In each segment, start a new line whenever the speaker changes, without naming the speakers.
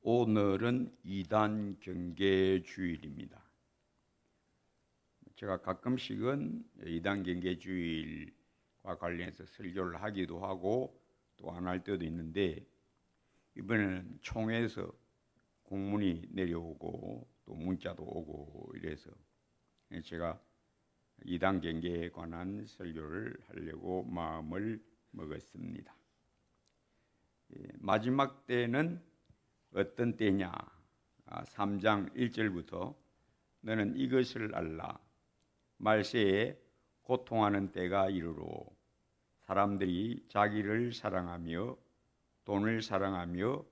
오늘은 이단 경계 주일입니다. 제가 가끔씩은 이단 경계 주일과 관련해서 설교를 하기도 하고 또 안 할 때도 있는데, 이번에는 총회에서 공문이 내려오고 또 문자도 오고 이래서 제가 이단 경계에 관한 설교를 하려고 마음을 먹었습니다. 마지막 때는 어떤 때냐? 3장 1절부터 너는 이것을 알라. 말세에 고통하는 때가 이르러 사람들이 자기를 사랑하며 돈을 사랑하며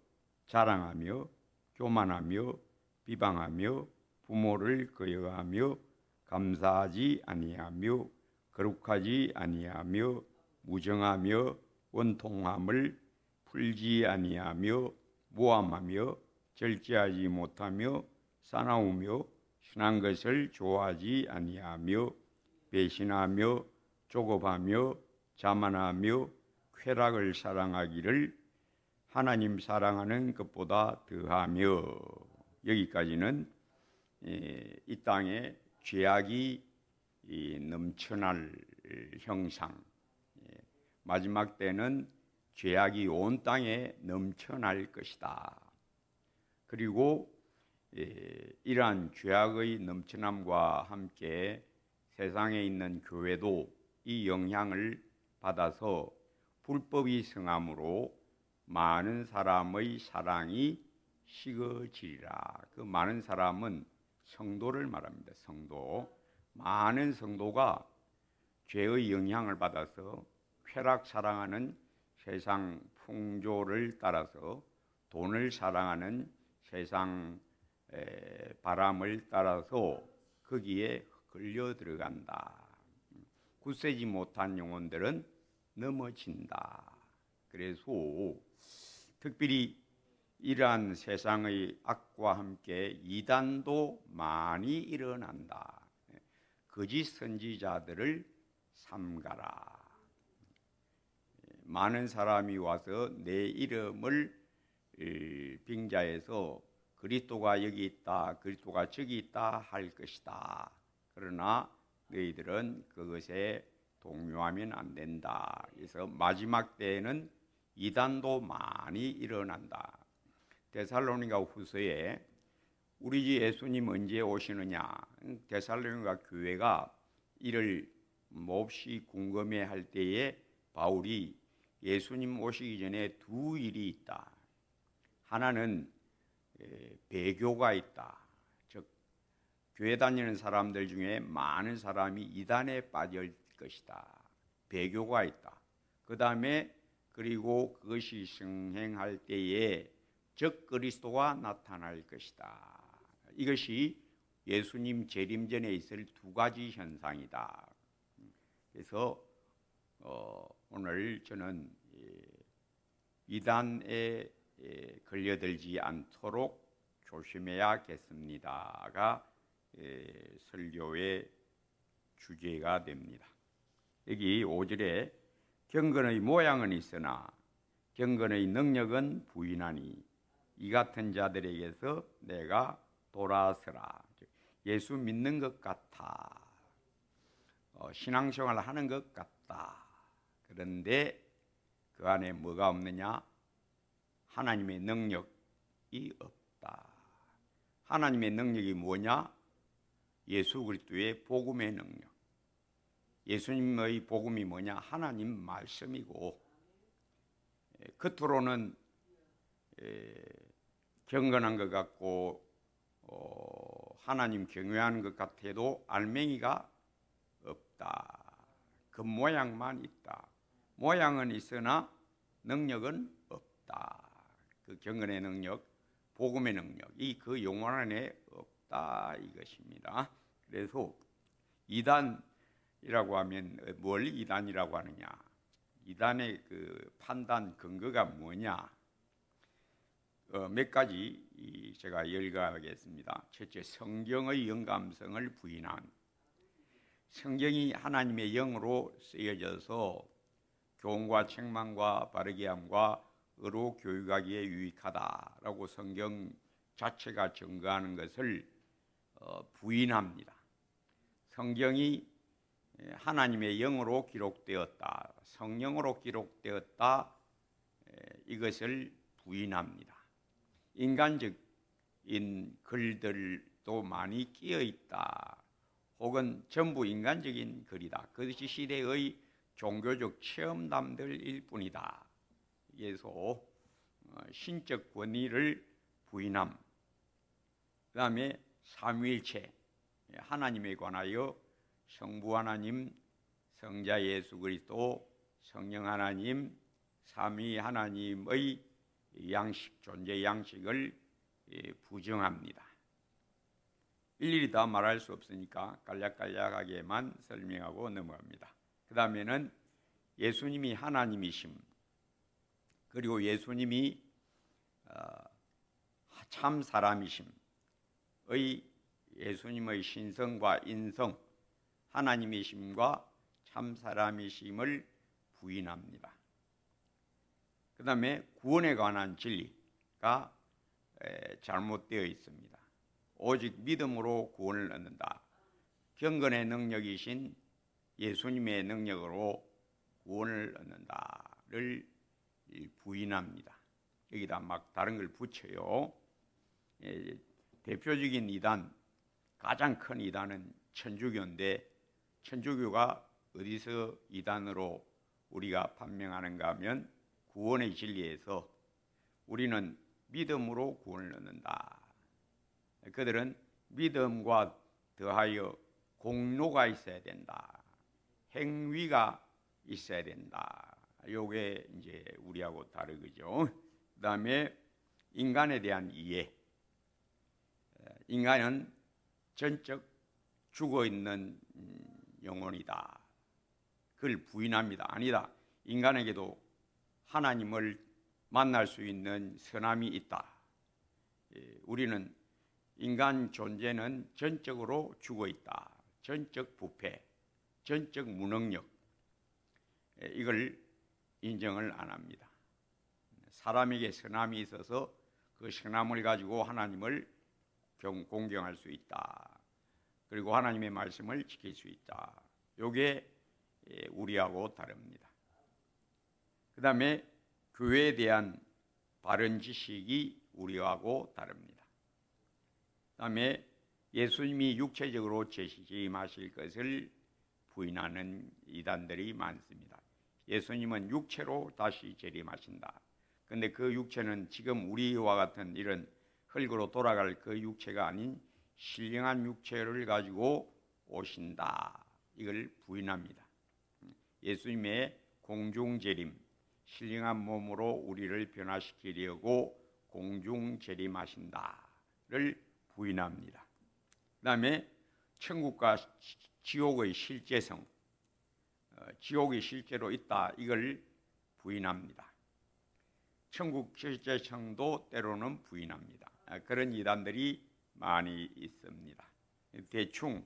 자랑하며 교만하며 비방하며 부모를 거역하며 감사하지 아니하며 거룩하지 아니하며 무정하며 원통함을 풀지 아니하며 모함하며 절제하지 못하며 사나우며 순한 것을 좋아하지 아니하며 배신하며 조급하며 자만하며 쾌락을 사랑하기를 하나님 사랑하는 것보다 더하며. 여기까지는 이 땅에 죄악이 넘쳐날 형상, 마지막 때는 죄악이 온 땅에 넘쳐날 것이다. 그리고 이러한 죄악의 넘쳐남과 함께 세상에 있는 교회도 이 영향을 받아서 불법이 성함으로 많은 사람의 사랑이 식어지리라. 그 많은 사람은 성도를 말합니다. 성도. 많은 성도가 죄의 영향을 받아서 쾌락 사랑하는 세상 풍조를 따라서 돈을 사랑하는 세상 바람을 따라서 거기에 걸려 들어간다. 굳세지 못한 영혼들은 넘어진다. 그래서 특별히 이러한 세상의 악과 함께 이단도 많이 일어난다. 거짓 선지자들을 삼가라. 많은 사람이 와서 내 이름을 빙자해서 그리스도가 여기 있다, 그리스도가 저기 있다 할 것이다. 그러나 너희들은 그것에 동요하면 안 된다. 그래서 마지막 때에는 이단도 많이 일어난다. 데살로니가 후서에 우리 주 예수님 언제 오시느냐? 데살로니가 교회가 이를 몹시 궁금해할 때에 바울이 예수님 오시기 전에 두 일이 있다. 하나는 배교가 있다. 즉 교회 다니는 사람들 중에 많은 사람이 이단에 빠질 것이다. 배교가 있다. 그 다음에 그리고 그것이 성행할 때에 적 그리스도가 나타날 것이다. 이것이 예수님 재림 전에 있을 두 가지 현상이다. 그래서 오늘 저는 이단에 걸려들지 않도록 조심해야겠습니다가 설교의 주제가 됩니다. 여기 5절에 경건의 모양은 있으나 경건의 능력은 부인하니 이 같은 자들에게서 내가 돌아서라. 예수 믿는 것 같아. 신앙생활을 하는 것 같다. 그런데 그 안에 뭐가 없느냐? 하나님의 능력이 없다. 하나님의 능력이 뭐냐? 예수 그리스도의 복음의 능력. 예수님의 복음이 뭐냐? 하나님 말씀이고, 겉으로는 경건한 것 같고 하나님 경외하는 것 같아도 알맹이가 없다. 겉모양만 있다. 모양은 있으나 능력은 없다. 그 경건의 능력, 복음의 능력, 이 그 영혼 안에 없다 이것입니다. 그래서 이단이라고 하면 뭘 이단이라고 하느냐? 이단의 그 판단 근거가 뭐냐? 몇 가지 제가 열거하겠습니다. 첫째, 성경의 영감성을 부인한. 성경이 하나님의 영으로 쓰여져서 교훈과 책망과 바르게 함과 의로 교육하기에 유익하다라고 성경 자체가 증거하는 것을 부인합니다. 성경이 하나님의 영으로 기록되었다, 성령으로 기록되었다, 이것을 부인합니다. 인간적인 글들도 많이 끼어 있다, 혹은 전부 인간적인 글이다, 그것이 시대의 종교적 체험담들일 뿐이다. 그래서 신적 권위를 부인함. 그 다음에 삼위일체, 하나님에 관하여 성부 하나님, 성자 예수 그리스도, 성령 하나님, 삼위 하나님의 양식, 존재 양식을 부정합니다. 일일이 다 말할 수 없으니까 간략간략하게만 설명하고 넘어갑니다. 그 다음에는 예수님이 하나님이심, 그리고 예수님이 참 사람이심의 예수님의 신성과 인성, 하나님이심과 참 사람이심을 부인합니다. 그 다음에 구원에 관한 진리가 잘못되어 있습니다. 오직 믿음으로 구원을 얻는다. 경건의 능력이신 예수님의 능력으로 구원을 얻는다를 부인합니다. 여기다 막 다른 걸 붙여요. 대표적인 이단, 가장 큰 이단은 천주교인데, 천주교가 어디서 이단으로 우리가 판명하는가 하면 구원의 진리에서 우리는 믿음으로 구원을 얻는다. 그들은 믿음과 더하여 공로가 있어야 된다, 행위가 있어야 된다. 요게 이제 우리하고 다르죠. 그 다음에 인간에 대한 이해. 인간은 전적 죽어 있는 영혼이다. 그걸 부인합니다. 아니다. 인간에게도 하나님을 만날 수 있는 선함이 있다. 우리는 인간 존재는 전적으로 죽어 있다. 전적 부패, 전적 무능력, 이걸 인정을 안 합니다. 사람에게 선함이 있어서 그 선함을 가지고 하나님을 공경할 수 있다. 그리고 하나님의 말씀을 지킬 수 있다. 이게 우리하고 다릅니다. 그 다음에 교회에 대한 바른 지식이 우리하고 다릅니다. 그 다음에 예수님이 육체적으로 재림하실 것을 부인하는 이단들이 많습니다. 예수님은 육체로 다시 재림하신다. 그런데 그 육체는 지금 우리와 같은 이런 흙으로 돌아갈 그 육체가 아닌 신령한 육체를 가지고 오신다. 이걸 부인합니다. 예수님의 공중재림, 신령한 몸으로 우리를 변화시키려고 공중재림하신다를 부인합니다. 그 다음에 천국과 지옥의 실제성, 지옥이 실제로 있다, 이걸 부인합니다. 천국 실제성도 때로는 부인합니다. 그런 이단들이 많이 있습니다. 대충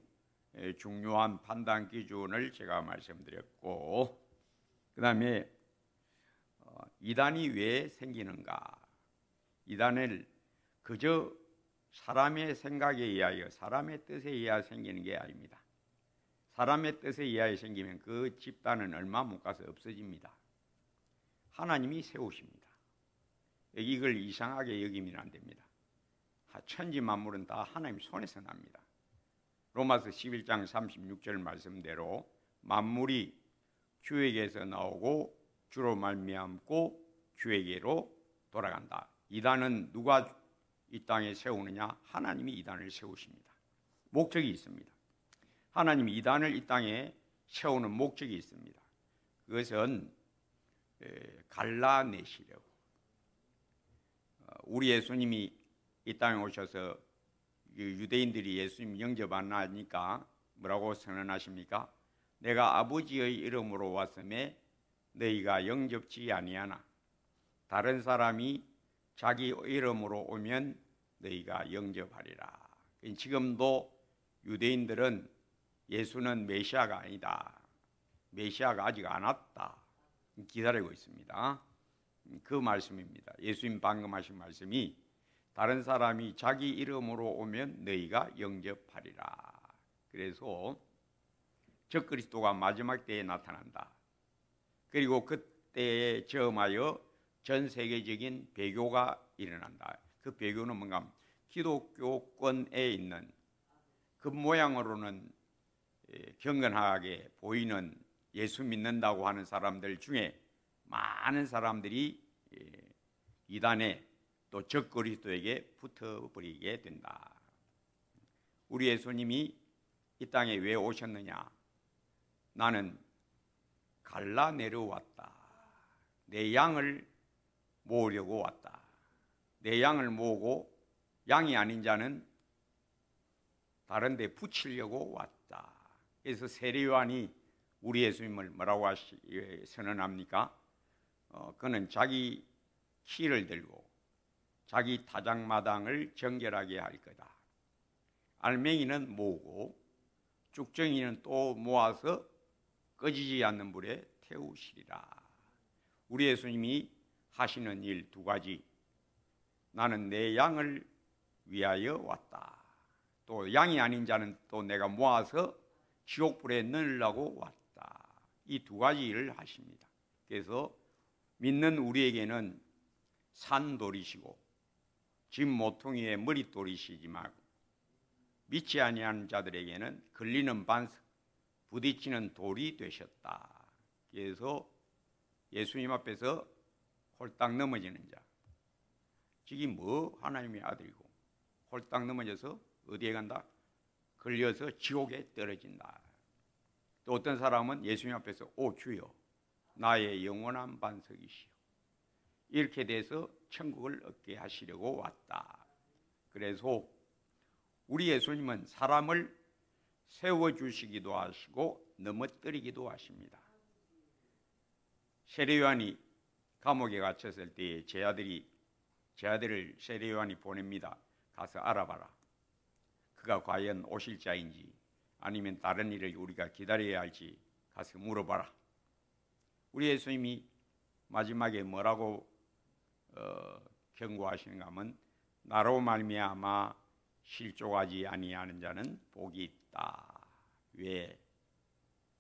중요한 판단 기준을 제가 말씀드렸고, 그 다음에 이단이 왜 생기는가? 이단을 그저 사람의 생각에 의하여, 사람의 뜻에 의하여 생기는 게 아닙니다. 사람의 뜻에 의하여 생기면 그 집단은 얼마 못 가서 없어집니다. 하나님이 세우십니다. 이걸 이상하게 여기면 안 됩니다. 천지 만물은 다 하나님 손에서 납니다. 로마서 11장 36절 말씀대로 만물이 주에게서 나오고 주로 말미암고 주에게로 돌아간다. 이단은 누가 이 땅에 세우느냐? 하나님이 이단을 세우십니다. 목적이 있습니다. 하나님이 이단을 이 땅에 세우는 목적이 있습니다. 그것은 갈라내시려고. 우리 예수님이 이 땅에 오셔서 유대인들이 예수님 영접 안 하니까 뭐라고 선언하십니까? 내가 아버지의 이름으로 왔음에 너희가 영접지 아니하나 다른 사람이 자기 이름으로 오면 너희가 영접하리라. 지금도 유대인들은 예수는 메시아가 아니다, 메시아가 아직 안 왔다 기다리고 있습니다. 그 말씀입니다. 예수님 방금 하신 말씀이 다른 사람이 자기 이름으로 오면 너희가 영접하리라. 그래서 적그리스도가 마지막 때에 나타난다. 그리고 그때에 저음하여 전 세계적인 배교가 일어난다. 그 배교는 뭔가 기독교권에 있는 그 모양으로는 경건하게 보이는 예수 믿는다고 하는 사람들 중에 많은 사람들이 이단에 또 적그리스도에게 붙어버리게 된다. 우리 예수님이 이 땅에 왜 오셨느냐? 나는 갈라 내려왔다. 내 양을 모으려고 왔다. 내 양을 모으고 양이 아닌 자는 다른 데 붙이려고 왔다. 그래서 세례 요한이 우리 예수님을 뭐라고 선언합니까? 그는 자기 키를 들고 자기 타작마당을 정결하게 할 거다. 알맹이는 모으고 쭉정이는 또 모아서 꺼지지 않는 불에 태우시리라. 우리 예수님이 하시는 일 두 가지. 나는 내 양을 위하여 왔다. 또 양이 아닌 자는 또 내가 모아서 지옥불에 넣으려고 왔다. 이 두 가지 일을 하십니다. 그래서 믿는 우리에게는 산돌이시고 집 모퉁이의 머릿돌이시지만 믿지 아니하는 자들에게는 걸리는 반석, 부딪히는 돌이 되셨다. 그래서 예수님 앞에서 홀딱 넘어지는 자, 지금 뭐 하나님의 아들이고 홀딱 넘어져서 어디에 간다? 걸려서 지옥에 떨어진다. 또 어떤 사람은 예수님 앞에서 오 주여 나의 영원한 반석이시오. 이렇게 돼서 천국을 얻게 하시려고 왔다. 그래서 우리 예수님은 사람을 세워주시기도 하시고 넘어뜨리기도 하십니다. 세례 요한이 감옥에 갇혔을 때에 제 아들을 세례 요한이 보냅니다. 가서 알아봐라. 그가 과연 오실 자인지 아니면 다른 일을 우리가 기다려야 할지 가서 물어봐라. 우리 예수님이 마지막에 뭐라고 경고하시는가 하면 나로 말미암아 실족하지 아니하는 자는 복이 있다. 왜?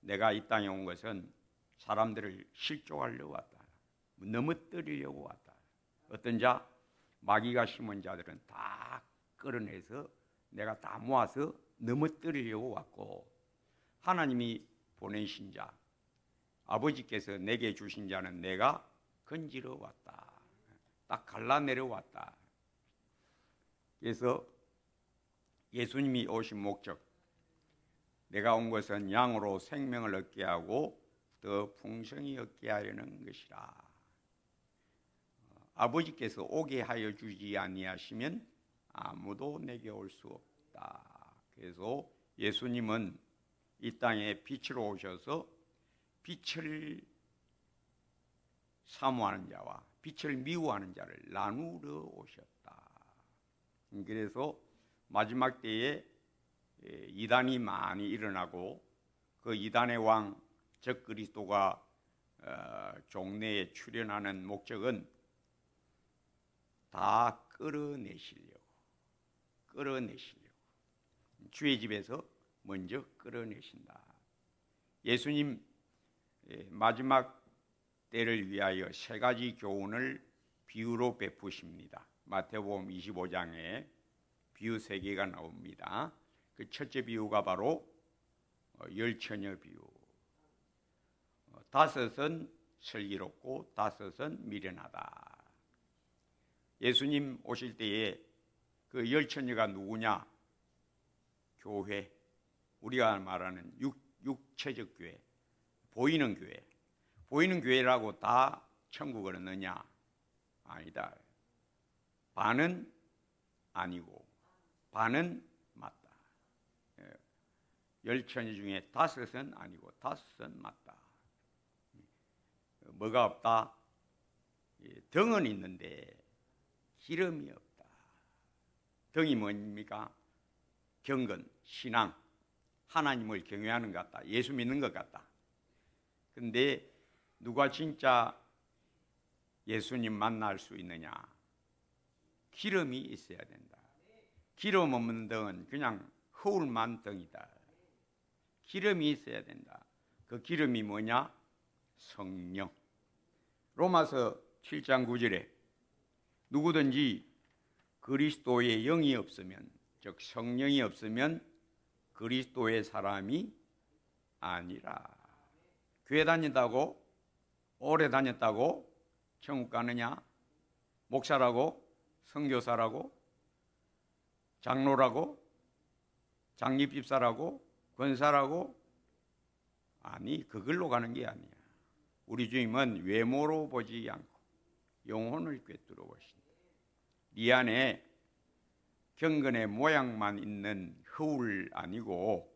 내가 이 땅에 온 것은 사람들을 실족하려고 왔다. 넘어뜨리려고 왔다. 어떤 자? 마귀가 심은 자들은 다 끌어내서 내가 다 모아서 넘어뜨리려고 왔고, 하나님이 보내신 자, 아버지께서 내게 주신 자는 내가 건지러 왔다. 딱 갈라내려 왔다. 그래서 예수님이 오신 목적, 내가 온 것은 양으로 생명을 얻게 하고 더 풍성히 얻게 하려는 것이라. 아버지께서 오게 하여 주지 아니하시면 아무도 내게 올 수 없다. 그래서 예수님은 이 땅에 빛으로 오셔서 빛을 사모하는 자와 빛을 미워하는 자를 나누러 오셨다. 그래서 마지막 때에 이단이 많이 일어나고 그 이단의 왕 적그리스도가 종래에 출현하는 목적은 다 끌어내시려고 주의 집에서 먼저 끌어내신다. 예수님 마지막 때를 위하여 세 가지 교훈을 비유로 베푸십니다. 마태복음 25장에 비유 세 개가 나옵니다. 그 첫째 비유가 바로 열처녀 비유. 다섯은 슬기롭고 다섯은 미련하다. 예수님 오실 때에 그 열처녀가 누구냐? 교회, 우리가 말하는 육체적 교회, 보이는 교회. 보이는 교회라고 다 천국을 얻느냐? 아니다. 반은 아니고 반은 맞다. 열처녀 중에 다섯은 아니고 다섯은 맞다. 뭐가 없다? 덩은 있는데 기름이 없다. 덩이 뭡니까? 경건, 신앙, 하나님을 경외하는 것 같다. 예수 믿는 것 같다. 근데 누가 진짜 예수님 만날 수 있느냐? 기름이 있어야 된다. 기름 없는 등은 그냥 허울만 등이다. 기름이 있어야 된다. 그 기름이 뭐냐? 성령. 로마서 7장 9절에 누구든지 그리스도의 영이 없으면, 즉 성령이 없으면 그리스도의 사람이 아니라. 교회 다닌다고, 오래 다녔다고 천국 가느냐? 목사라고, 선교사라고, 장로라고, 장립집사라고, 권사라고? 아니, 그걸로 가는 게 아니야. 우리 주님은 외모로 보지 않고 영혼을 꿰뚫어 보신다. 네 안에 경건의 모양만 있는 허울 아니고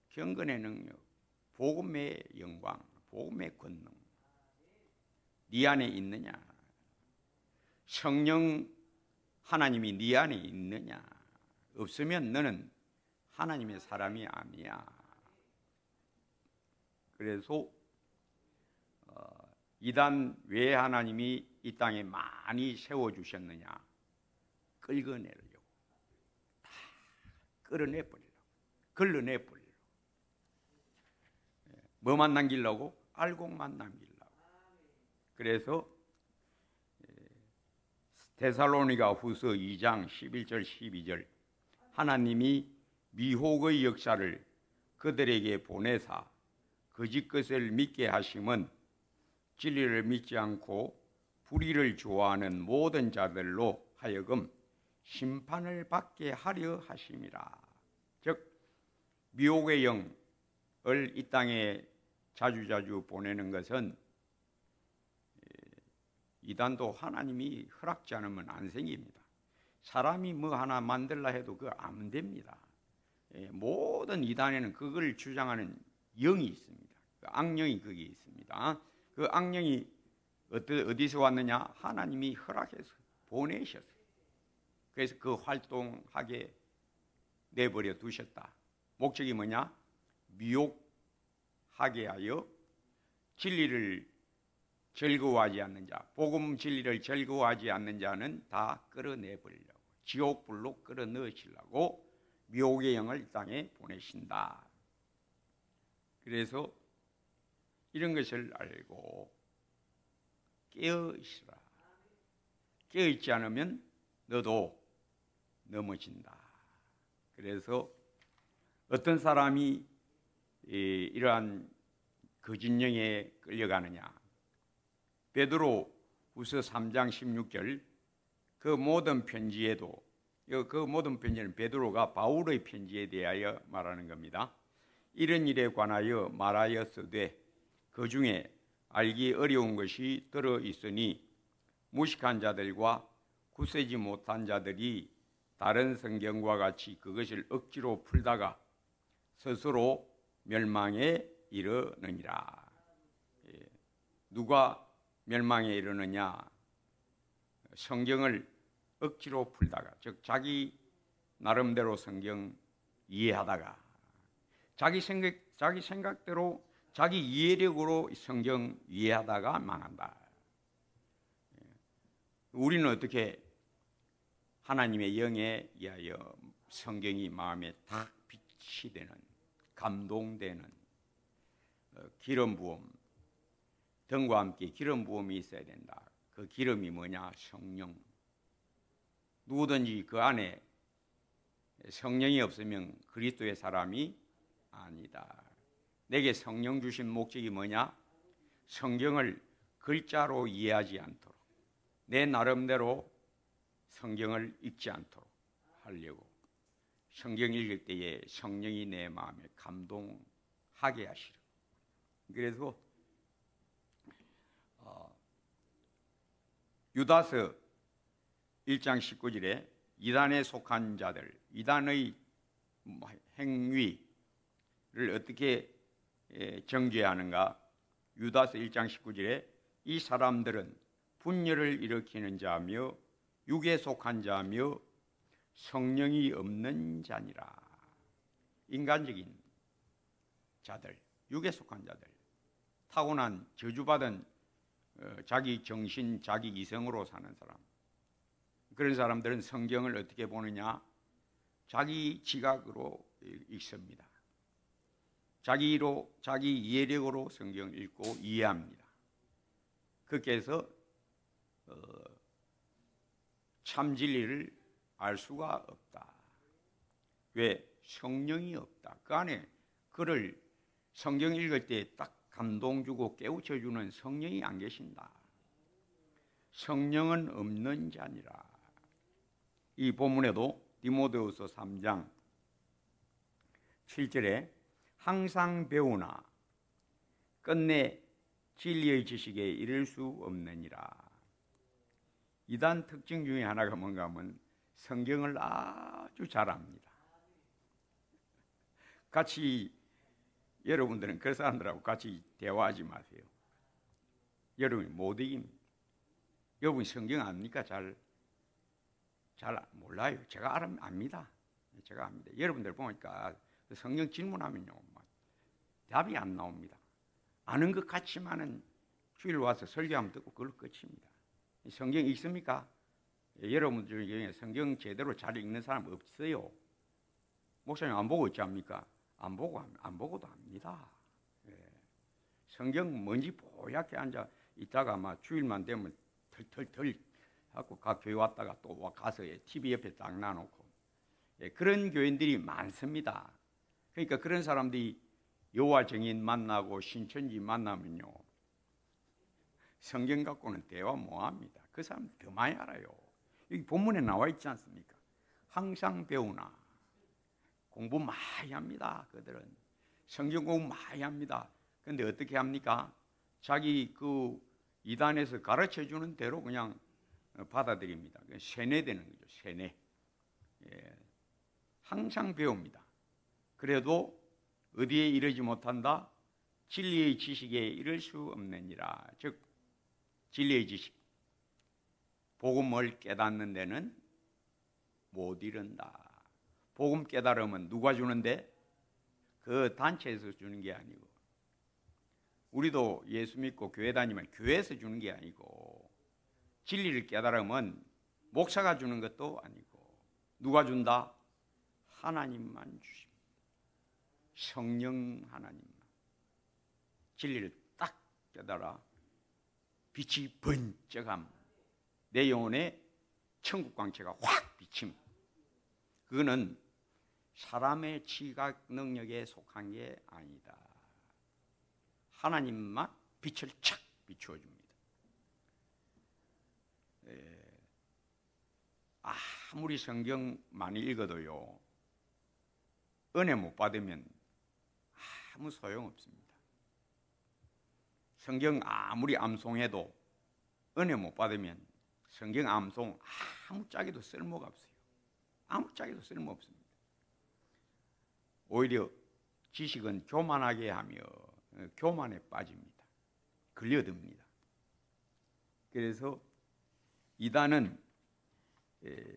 경건의 능력, 복음의 영광, 복음의 권능 네 안에 있느냐? 성령 하나님이 네 안에 있느냐? 없으면 너는 하나님의 사람이 아니야. 그래서 이단 왜 하나님이 이 땅에 많이 세워주셨느냐? 끌어내려고, 다 끌어내버리려고, 걸러내버리려고. 뭐만 남기려고? 알곡만 남기려고. 그래서 데살로니가 후서 2장 11절 12절 하나님이 미혹의 역사를 그들에게 보내사 거짓 것을 믿게 하심은 진리를 믿지 않고 불의를 좋아하는 모든 자들로 하여금 심판을 받게 하려 하심이라. 즉 미혹의 영을 이 땅에 자주자주 보내는 것은 이단도 하나님이 허락지 않으면 안 생깁니다. 사람이 뭐 하나 만들라 해도 그거 안 됩니다. 모든 이단에는 그걸 주장하는 영이 있습니다. 그 악령이 거기 있습니다. 그 악령이 어디서 왔느냐? 하나님이 허락해서 보내셨어요. 그래서 그 활동하게 내버려 두셨다. 목적이 뭐냐? 미혹하게 하여 진리를 즐거워하지 않는 자, 복음 진리를 즐거워하지 않는 자는 다 끌어내버리려고, 지옥불로 끌어넣으시려고 미혹의 영을 이 땅에 보내신다. 그래서 이런 것을 알고 깨어있으라. 깨어있지 않으면 너도 넘어진다. 그래서 어떤 사람이 이러한 거짓 영에 끌려가느냐? 베드로 후서 3장 16절 그 모든 편지에도, 그 모든 편지는 베드로가 바울의 편지에 대하여 말하는 겁니다. 이런 일에 관하여 말하였으되 그 중에 알기 어려운 것이 들어 있으니 무식한 자들과 굳세지 못한 자들이 다른 성경과 같이 그것을 억지로 풀다가 스스로 멸망에 이르느니라. 누가 멸망에 이르느냐? 성경을 억지로 풀다가, 즉 자기 나름대로 성경 이해하다가, 자기 생각대로 자기 이해력으로 성경 이해하다가 망한다. 우리는 어떻게 하나님의 영에 의하여 성경이 마음에 딱 빛이 되는, 감동되는 기름 부음, 등과 함께 기름 부음이 있어야 된다. 그 기름이 뭐냐? 성령. 누구든지 그 안에 성령이 없으면 그리스도의 사람이 아니다. 내게 성령 주신 목적이 뭐냐? 성경을 글자로 이해하지 않도록, 내 나름대로 성경을 읽지 않도록 하려고, 성경 읽을 때에 성령이 내 마음에 감동하게 하시려. 그래서 유다서 1장 19절에 이단에 속한 자들, 이단의 행위를 어떻게 정죄하는가? 유다서 1장 19절에 이 사람들은 분열을 일으키는 자며 육에 속한 자며 성령이 없는 자니라. 인간적인 자들, 육에 속한 자들, 타고난 저주받은 자기 정신, 자기 이성으로 사는 사람, 그런 사람들은 성경을 어떻게 보느냐? 자기 지각으로 읽습니다. 자기 이해력으로 성경을 읽고 이해합니다. 그렇게 해서 참 진리를 알 수가 없다. 왜? 성령이 없다. 그 안에 그를 성경 읽을 때 딱 감동 주고 깨우쳐 주는 성령이 안 계신다. 성령은 없는 자니라. 이 본문에도 디모데후서 3장 7절에 항상 배우나 끝내 진리의 지식에 이를 수 없느니라. 이단 특징 중에 하나가 뭔가 하면 성경을 아주 잘 압니다. 같이 여러분들은 그 사람들하고 같이 대화하지 마세요. 여러분이 못 이깁니다. 여러분이 성경 압니까? 잘 몰라요. 제가 압니다. 제가 압니다. 여러분들 보니까 성경 질문하면요, 답이 안 나옵니다. 아는 것 같지만은 주일 와서 설교하면 듣고 그걸로 끝입니다. 성경 읽습니까? 여러분들 중에 성경 제대로 잘 읽는 사람 없어요. 목사님 안 보고 있지 않습니까? 안 보고도 합니다. 예. 성경 뭔지 뽀얗게 앉아 있다가 아마 주일만 되면 털털털 하고 각 교회 왔다가 또 가서 TV 옆에 딱 놔놓고, 예, 그런 교인들이 많습니다. 그러니까 그런 사람들이 여호와 증인 만나고 신천지 만나면요, 성경 갖고는 대화 못합니다. 그 사람 더 많이 알아요. 여기 본문에 나와 있지 않습니까? 항상 배우나. 공부 많이 합니다. 그들은 성경 공부 많이 합니다. 그런데 어떻게 합니까? 자기 그 이단에서 가르쳐 주는 대로 그냥 받아들입니다. 세뇌되는 거죠. 세뇌. 예. 항상 배웁니다. 그래도 어디에 이르지 못한다? 진리의 지식에 이를 수 없느니라. 즉 진리의 지식, 복음을 깨닫는 데는 못 이른다. 복음 깨달음은 누가 주는데? 그 단체에서 주는 게 아니고, 우리도 예수 믿고 교회 다니면 교회에서 주는 게 아니고, 진리를 깨달음은 목사가 주는 것도 아니고, 누가 준다? 하나님만 주십니다. 성령 하나님만. 진리를 딱 깨달아 빛이 번쩍함, 내 영혼에 천국 광채가 확 비침. 그거는 사람의 지각 능력에 속한 게 아니다. 하나님만 빛을 착 비추어 줍니다. 아무리 성경 많이 읽어도요, 은혜 못 받으면 아무 소용없습니다. 성경 아무리 암송해도 은혜 못 받으면 성경 암송 아무짝에도 쓸모가 없어요. 아무짝에도 쓸모없습니다. 오히려 지식은 교만하게 하며 교만에 빠집니다. 걸려듭니다. 그래서 이단은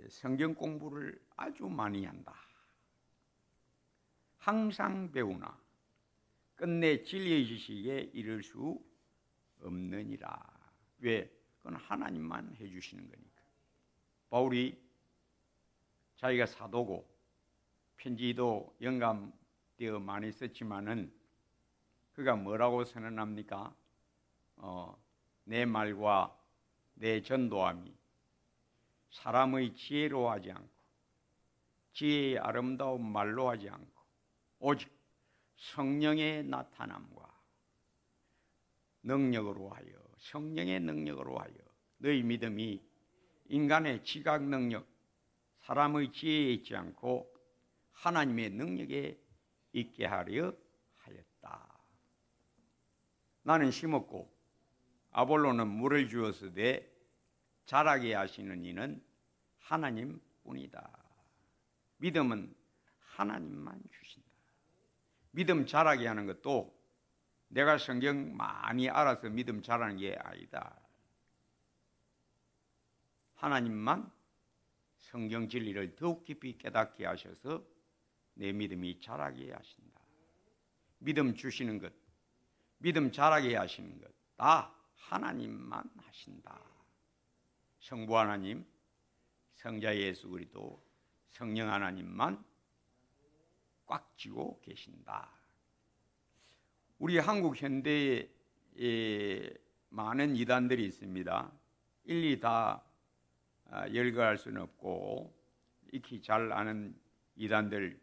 성경 공부를 아주 많이 한다. 항상 배우나 끝내 진리의 지식에 이를 수 없느니라. 왜? 그건 하나님만 해주시는 거니까. 바울이 자기가 사도고 편지도 영감되어 많이 썼지만은 그가 뭐라고 선언합니까? 내 말과 내 전도함이 사람의 지혜로 하지 않고 지혜의 아름다운 말로 하지 않고 오직 성령의 나타남과 능력으로 하여, 성령의 능력으로 하여 너희 믿음이 인간의 지각 능력, 사람의 지혜에 있지 않고 하나님의 능력에 있게 하려 하였다. 나는 심었고 아볼로는 물을 주었으되 자라게 하시는 이는 하나님뿐이다. 믿음은 하나님만 주신다. 믿음 자라게 하는 것도 내가 성경 많이 알아서 믿음 자라는 게 아니다. 하나님만 성경 진리를 더욱 깊이 깨닫게 하셔서 내 믿음이 자라게 하신다. 믿음 주시는 것, 믿음 자라게 하시는 것 다 하나님만 하신다. 성부 하나님, 성자 예수 그리스도, 성령 하나님만 꽉 쥐고 계신다. 우리 한국 현대에 많은 이단들이 있습니다. 일일이 다 열거할 수는 없고 익히 잘 아는 이단들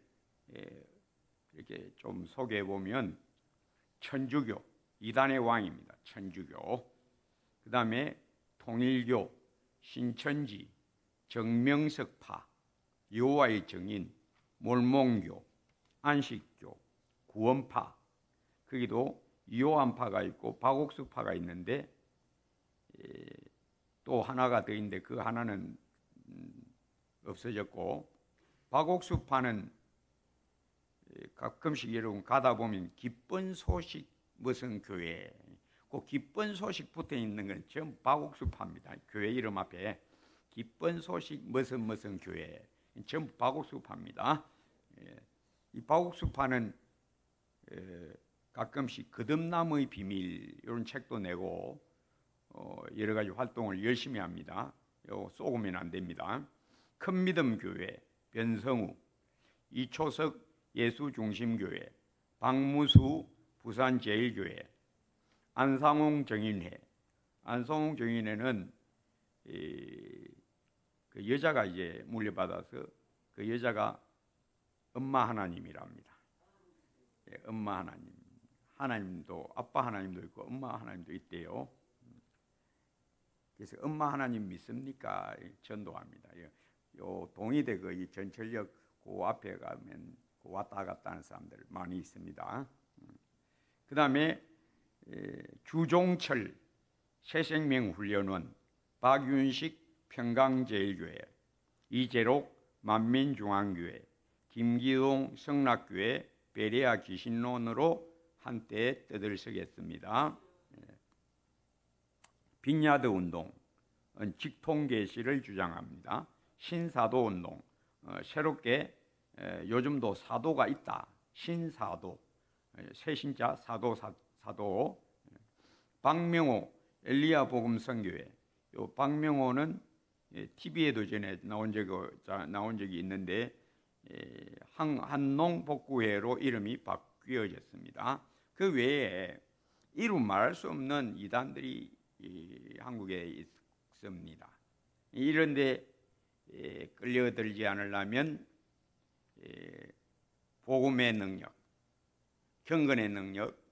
이렇게 좀 소개해 보면 천주교, 이단의 왕입니다. 천주교. 그 다음에 통일교, 신천지, 정명석파, 여호와의 증인, 몰몬교, 안식교, 구원파, 거기도 요한파가 있고 박옥수파가 있는데 또 하나가 더 있는데 그 하나는 없어졌고, 박옥수파는 가끔씩 여러분 가다 보면 기쁜 소식 무슨 교회, 그 기쁜 소식 붙어 있는 건 전부 박옥수파입니다. 교회 이름 앞에 기쁜 소식 무슨 교회, 전부 박옥수파입니다. 이 박옥수파는 가끔씩 거듭남의 비밀 이런 책도 내고 여러 가지 활동을 열심히 합니다. 이거 쏘으면 안 됩니다. 큰 믿음 교회, 변성우, 이초석 예수중심교회, 박무수 부산제일교회, 안상홍 정인회. 안상홍 정인회는 그 여자가 이제 물려받아서 그 여자가 엄마 하나님이랍니다. 엄마 하나님, 하나님도 아빠 하나님도 있고 엄마 하나님도 있대요. 그래서 엄마 하나님 믿습니까? 전도합니다. 요 동의대 그 전철역 그 앞에 가면 그 왔다 갔다 하는 사람들 많이 있습니다. 그 다음에 주종철 새생명훈련원, 박윤식 평강제일교회, 이재록 만민중앙교회, 김기동 성락교회 베레아 귀신론으로 한때 떠들썩했습니다. 빈야드 운동은 직통계시를 주장합니다. 신사도 운동, 새롭게 요즘도 사도가 있다. 신사도, 새신자 사도. 박명호 엘리야 복음 선교회. 요 박명호는 TV에도 전에 나온 적이 있는데 한농 복구회로 이름이 바뀌어졌습니다. 그 외에 이루 말할 수 없는 이단들이 한국에 있습니다. 이런데 끌려들지 않으려면 복음의 능력, 경건의 능력,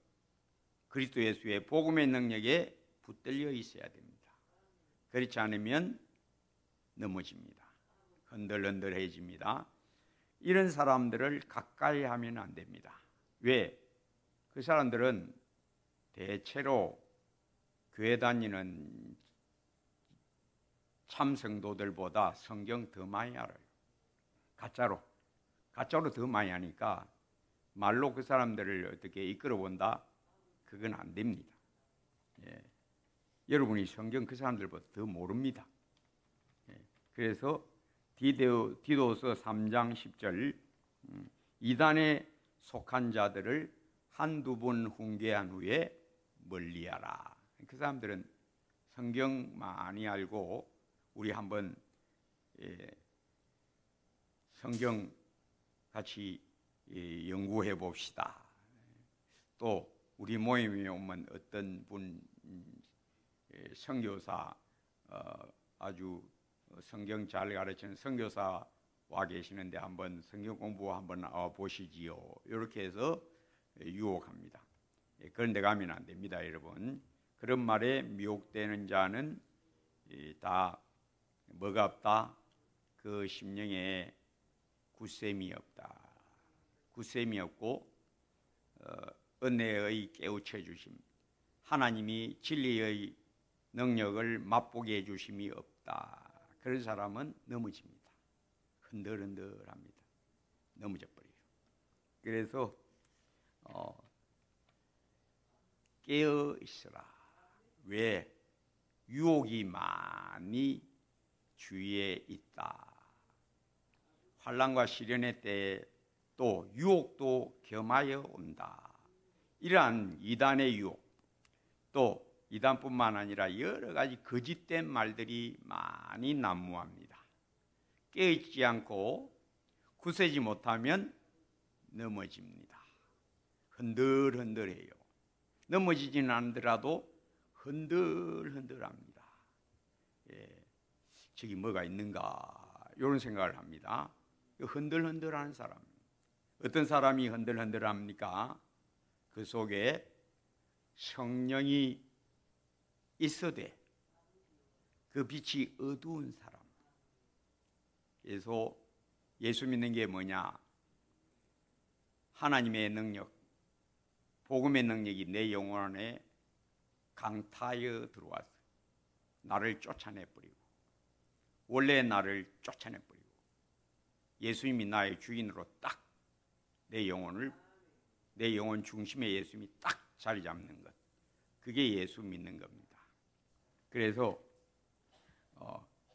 그리스도 예수의 복음의 능력에 붙들려 있어야 됩니다. 그렇지 않으면 넘어집니다. 흔들흔들해집니다. 이런 사람들을 가까이 하면 안 됩니다. 왜? 그 사람들은 대체로 교회 다니는 참 성도들보다 성경 더 많이 알아요. 가짜로 더 많이 하니까 말로 그 사람들을 어떻게 이끌어 본다? 그건 안 됩니다. 여러분이 성경 그 사람들보다 더 모릅니다. 그래서 디도서 3장 10절 이단에 속한 자들을 한두 번 훈계한 후에 멀리하라. 그 사람들은 성경 많이 알고 우리 한번 성경 같이 연구해 봅시다. 또 우리 모임에 오면 어떤 분 선교사 아주 성경 잘 가르치는 선교사 와 계시는데 한번 성경 공부 한번 나와 보시지요. 이렇게 해서 유혹합니다. 그런 데 가면 안 됩니다, 여러분. 그런 말에 미혹되는 자는 다 뭐가 없다? 그 심령에 굳셈이 없다. 굳셈이 없고 은혜의 깨우쳐 주심, 하나님이 진리의 능력을 맛보게 해주심이 없다. 그런 사람은 넘어집니다. 흔들흔들합니다. 넘어져 버려요. 그래서 깨어 있으라. 왜? 유혹이 많이 주위에 있다. 환난과 시련의 때에 또 유혹도 겸하여 온다. 이러한 이단의 유혹, 또 이단뿐만 아니라 여러 가지 거짓된 말들이 많이 난무합니다. 깨어있지 않고 굳세지 못하면 넘어집니다. 흔들흔들해요. 넘어지지는 않더라도 흔들흔들합니다. 저기 뭐가 있는가 이런 생각을 합니다. 흔들흔들하는 사람, 어떤 사람이 흔들흔들합니까? 그 속에 성령이 있어도 그 빛이 어두운 사람. 그래서 예수 믿는 게 뭐냐? 하나님의 능력, 복음의 능력이 내 영혼 안에 강타하여 들어와서 나를 쫓아내버리고, 원래의 나를 쫓아내버리고, 예수님이 나의 주인으로 딱 내 영혼 중심에 예수님이 딱 자리 잡는 것, 그게 예수 믿는 겁니다. 그래서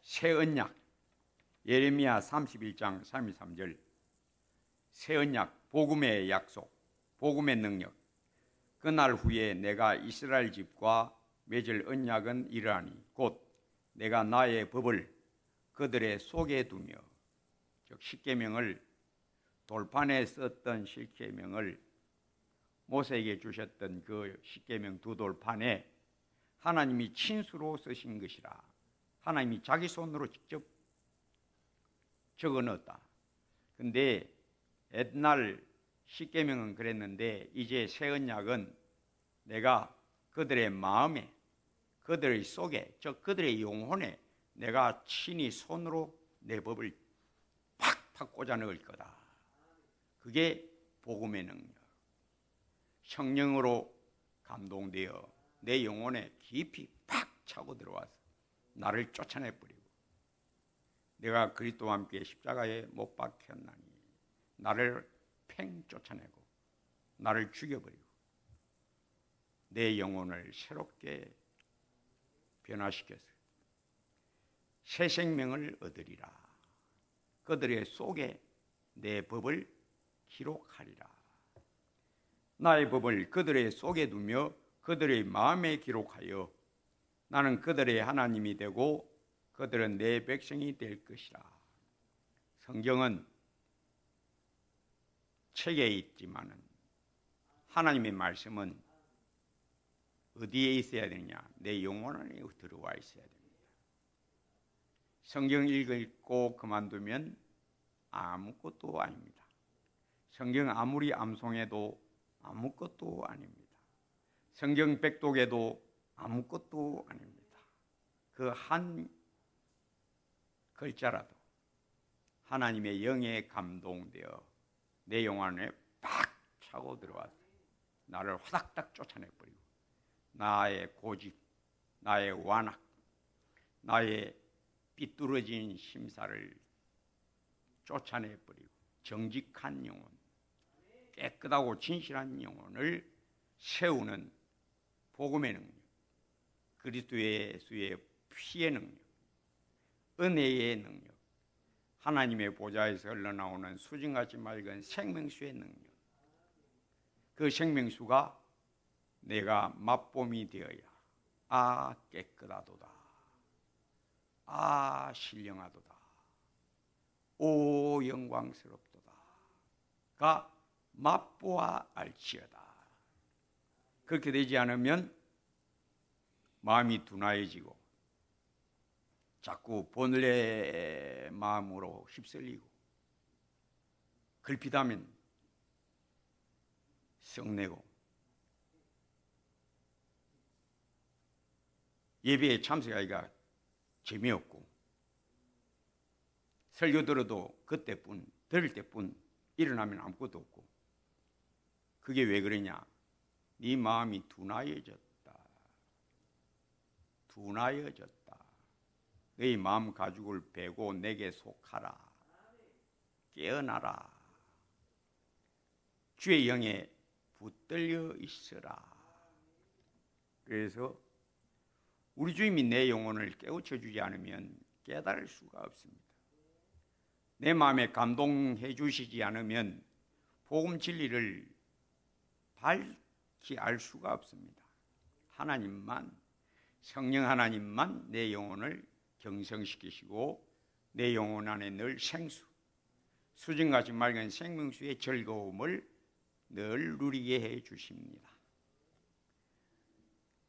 새 언약, 예레미야 31장 33절, 새 언약, 복음의 약속, 복음의 능력. 그날 후에 내가 이스라엘 집과 맺을 언약은 이러하니 곧 내가 나의 법을 그들의 속에 두며, 즉 십계명을, 돌판에 썼던 십계명을 모세에게 주셨던 그 십계명 두 돌판에 하나님이 친수로 쓰신 것이라. 하나님이 자기 손으로 직접 적어 넣었다. 근데 옛날 십계명은 그랬는데 이제 새 언약은 내가 그들의 마음에, 그들의 속에, 즉 그들의 영혼에 내가 친히 손으로 내 법을 팍팍 꽂아 넣을 거다. 그게 복음의 능력. 성령으로 감동되어 내 영혼에 깊이 팍 차고 들어와서 나를 쫓아내버리고, 내가 그리스도와 함께 십자가에 못 박혔나니 나를 팽 쫓아내고 나를 죽여버리고 내 영혼을 새롭게 변화시켜서 새 생명을 얻으리라. 그들의 속에 내 법을 기록하리라. 나의 법을 그들의 속에 두며 그들의 마음에 기록하여 나는 그들의 하나님이 되고 그들은 내 백성이 될 것이라. 성경은 책에 있지만은 하나님의 말씀은 어디에 있어야 되느냐? 내 영혼 안에 들어와 있어야 됩니다. 성경 읽고 그만두면 아무것도 아닙니다. 성경 아무리 암송해도 아무것도 아닙니다. 성경 백독해도 아무것도 아닙니다. 그 한 글자라도 하나님의 영에 감동되어 내 영혼 안에 팍 차고 들어와서 나를 화닥닥 쫓아내버리고 나의 고집, 나의 완악, 나의 삐뚤어진 심사를 쫓아내버리고 정직한 영혼, 깨끗하고 진실한 영혼을 세우는 복음의 능력, 그리스도 예수의 피의 능력, 은혜의 능력, 하나님의 보좌에서 흘러나오는 수정같이 맑은 생명수의 능력, 그 생명수가 내가 맛봄이 되어야 깨끗하도다, 신령하도다, 오 영광스럽도다가 맛보아 알지어다. 그렇게 되지 않으면 마음이 둔하여지고 자꾸 본래 마음으로 휩쓸리고 글피다면 성내고 예배에 참석하기가 재미없고 설교 들어도 그때뿐, 들을 때뿐, 일어나면 아무것도 없고. 그게 왜 그러냐? 네 마음이 둔하여졌다. 너희 마음 가죽을 베고 내게 속하라. 깨어나라. 주의 영에 붙들려 있으라. 그래서 우리 주님이 내 영혼을 깨우쳐 주지 않으면 깨달을 수가 없습니다. 내 마음에 감동해 주시지 않으면 복음 진리를 밝히 알 수가 없습니다. 하나님만 성령 하나님만 내 영혼을 경성시키시고 내 영혼 안에 늘 생수, 수정같이 맑은 생명수의 즐거움을 늘 누리게 해 주십니다.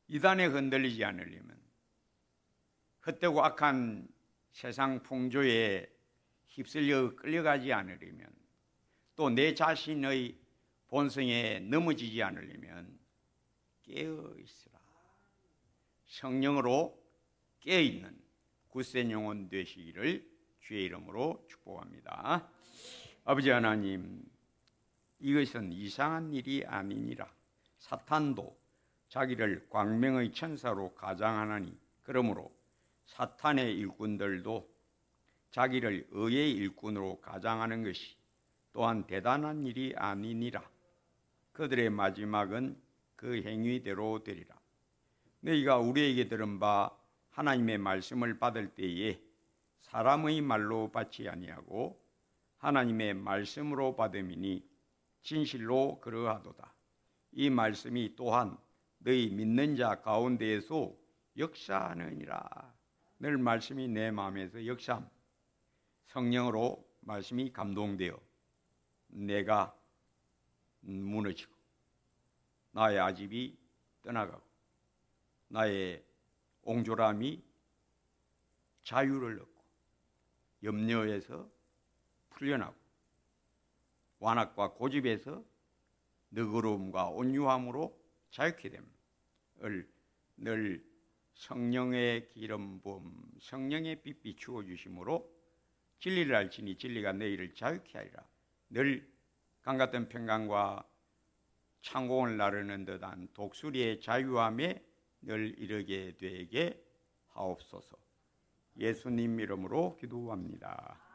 이단에 흔들리지 않으려면, 헛되고 악한 세상 풍조에 휩쓸려 끌려가지 않으려면, 또 내 자신의 본성에 넘어지지 않으려면 깨어 있으라. 성령으로 깨어있는 굳센 영혼 되시기를 주의 이름으로 축복합니다. 아버지 하나님, 이것은 이상한 일이 아니니라. 사탄도 자기를 광명의 천사로 가장하나니, 그러므로 사탄의 일꾼들도 자기를 의의 일꾼으로 가장하는 것이 또한 대단한 일이 아니니라. 그들의 마지막은 그 행위대로 되리라. 너희가 우리에게 들은 바 하나님의 말씀을 받을 때에 사람의 말로 받지 아니하고 하나님의 말씀으로 받음이니 진실로 그러하도다. 이 말씀이 또한 너희 믿는 자 가운데에서 역사하느니라. 늘 말씀이 내 마음에서 역사함. 성령으로 말씀이 감동되어 내가 무너지고 나의 아집이 떠나가고 나의 옹졸함이 자유를 얻고 염려에서 풀려나고 완악과 고집에서 너그러움과 온유함으로 자유케 됨을 늘 성령의 기름 부음, 성령의 빛 비추어 주심으로 진리를 알지니 진리가 너희를 자유케 하리라. 늘 강같은 평강과 창공을 나르는 듯한 독수리의 자유함에 늘 이르게 되게 하옵소서. 예수님 이름으로 기도합니다.